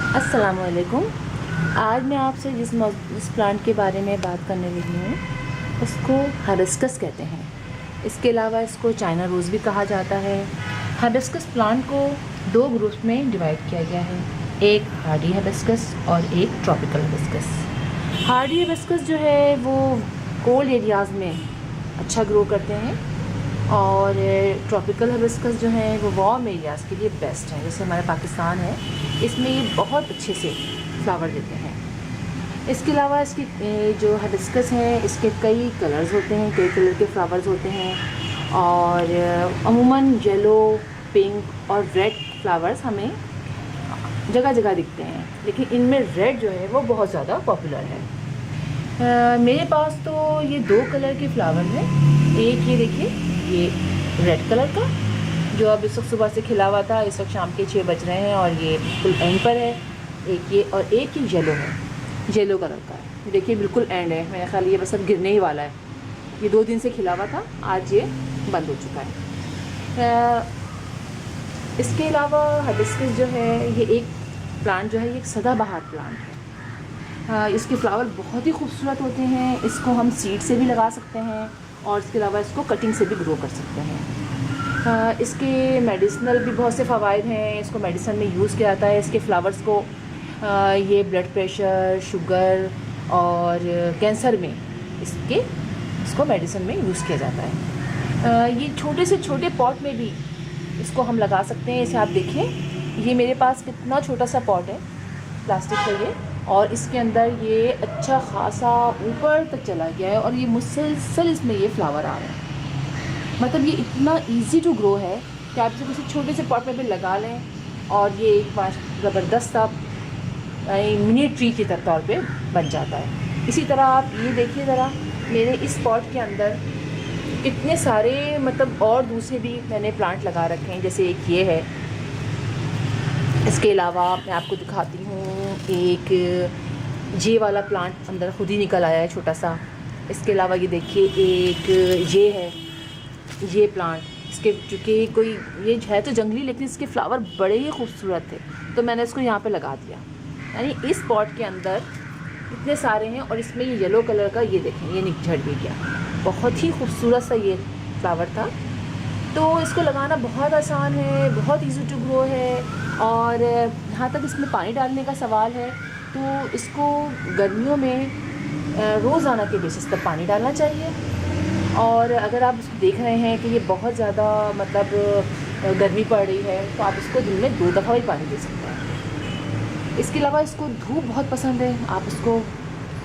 अस्सलामुअलैकुम। आज मैं आपसे जिस प्लांट के बारे में बात करने लगी हूँ उसको हिबिस्कस कहते हैं। इसके अलावा इसको चाइना रोज़ भी कहा जाता है। हिबिस्कस प्लांट को दो ग्रुप्स में डिवाइड किया गया है, एक हार्डी हिबिस्कस और एक ट्रॉपिकल हिबिस्कस। हार्डी हिबिस्कस जो है वो कोल्ड एरियाज़ में अच्छा ग्रो करते हैं और ट्रॉपिकल हिबिस्कस जो है वो वार्म एरियाज़ के लिए बेस्ट है। जैसे हमारा पाकिस्तान है, इसमें ये बहुत अच्छे से फ्लावर देते हैं। इसके अलावा इसकी जो हिबिस्कस है इसके कई कलर्स होते हैं, कई कलर के फ्लावर्स होते हैं और अमूमन येलो, पिंक और रेड फ्लावर्स हमें जगह जगह दिखते हैं, लेकिन इनमें रेड जो है वो बहुत ज़्यादा पॉपुलर है। मेरे पास तो ये दो कलर के फ्लावर हैं। एक ये देखिए, ये रेड कलर का जो अब इस वक्त सुबह से खिला हुआ था, इस वक्त शाम के 6 बज रहे हैं और ये बिल्कुल एंड पर है। एक ये और एक ये येलो है, येलो कलर का है। देखिए बिल्कुल एंड है, मेरा ख्याल ये बस अब गिरने ही वाला है। ये 2 दिन से खिला हुआ था, आज ये बंद हो चुका है। इसके अलावा हिबिस्कस जो है ये एक प्लांट जो है ये एक सदाबहार प्लांट है। इसके फ्लावर बहुत ही खूबसूरत होते हैं। इसको हम सीड से भी लगा सकते हैं और इसके अलावा इसको कटिंग से भी ग्रो कर सकते हैं। इसके मेडिसिनल भी बहुत से फ़वाइद हैं। इसको मेडिसिन में यूज़ किया जाता है। इसके फ्लावर्स को ये ब्लड प्रेशर, शुगर और कैंसर में इसको मेडिसिन में यूज़ किया जाता है। ये छोटे से छोटे पॉट में भी इसको हम लगा सकते हैं। इसे आप देखें, ये मेरे पास कितना छोटा सा पॉट है प्लास्टिक का ये, और इसके अंदर ये अच्छा खासा ऊपर तक चला गया है और ये मुसलसल इसमें ये फ्लावर आ रहे हैं। मतलब ये इतना इजी टू ग्रो है कि आप इसे किसी छोटे से पॉट में भी लगा लें और ये एक ज़बरदस्त आप मिनी ट्री के तौर पे बन जाता है। इसी तरह आप ये देखिए ज़रा, मेरे इस पॉट के अंदर इतने सारे मतलब और दूसरे भी मैंने प्लांट लगा रखे हैं। जैसे एक ये है, इसके अलावा मैं आपको दिखाती हूँ एक ये वाला प्लांट अंदर खुद ही निकल आया है छोटा सा। इसके अलावा ये देखिए एक ये है, ये प्लांट इसके चूँकि कोई ये है तो जंगली, लेकिन इसके फ्लावर बड़े ही खूबसूरत थे तो मैंने इसको यहाँ पे लगा दिया। यानी इस पॉट के अंदर इतने सारे हैं और इसमें ये येलो कलर का ये देखें, ये झड़ भी गया। बहुत ही खूबसूरत सा ये फ्लावर था। तो इसको लगाना बहुत आसान है, बहुत ईजी टू ग्रो है। और यहाँ तक इसमें पानी डालने का सवाल है तो इसको गर्मियों में रोज़ाना के बेसिस पर पानी डालना चाहिए। और अगर आप इसको देख रहे हैं कि ये बहुत ज़्यादा मतलब गर्मी पड़ रही है तो आप इसको दिन में 2 दफ़ा भी पानी दे सकते हैं। इसके अलावा इसको धूप बहुत पसंद है, आप इसको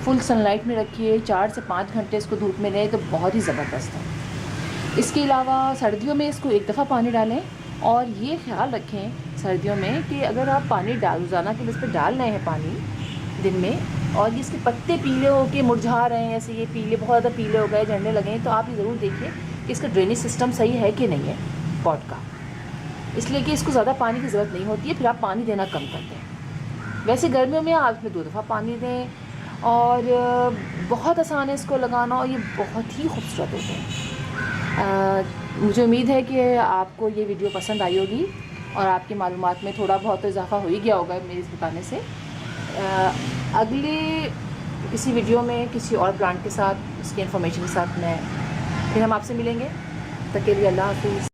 फुल सनलाइट में रखिए, 4 से 5 घंटे इसको धूप में लें तो बहुत ही ज़बरदस्त है। इसके अलावा सर्दियों में इसको 1 दफ़ा पानी डालें और ये ख्याल रखें सर्दियों में कि अगर आप पानी रोज़ाना के बेस पे डाल रहे हैं पानी दिन में और ये इसके पत्ते पीले हो के मुरझा रहे हैं, ऐसे ये पीले बहुत ज़्यादा पीले हो गए, झड़ने लगे हैं, तो आप ये ज़रूर देखिए कि इसका ड्रेनेज सिस्टम सही है कि नहीं है पॉट का। इसलिए कि इसको ज़्यादा पानी की ज़रूरत नहीं होती है, फिर आप पानी देना कम कर दें। वैसे गर्मियों में आप इसमें 2 दफ़ा पानी दें और बहुत आसान है इसको लगाना और ये बहुत ही खूबसूरत होते हैं। मुझे उम्मीद है कि आपको ये वीडियो पसंद आई होगी और आपकी मालूमात में थोड़ा बहुत तो इजाफ़ा हो ही गया होगा मेरे इस बताने से। अगले किसी वीडियो में किसी और प्लांट के साथ, उसकी इन्फॉर्मेशन के साथ मैं फिर हम आपसे मिलेंगे। तब के लिए अल्लाह हाफ़िज़।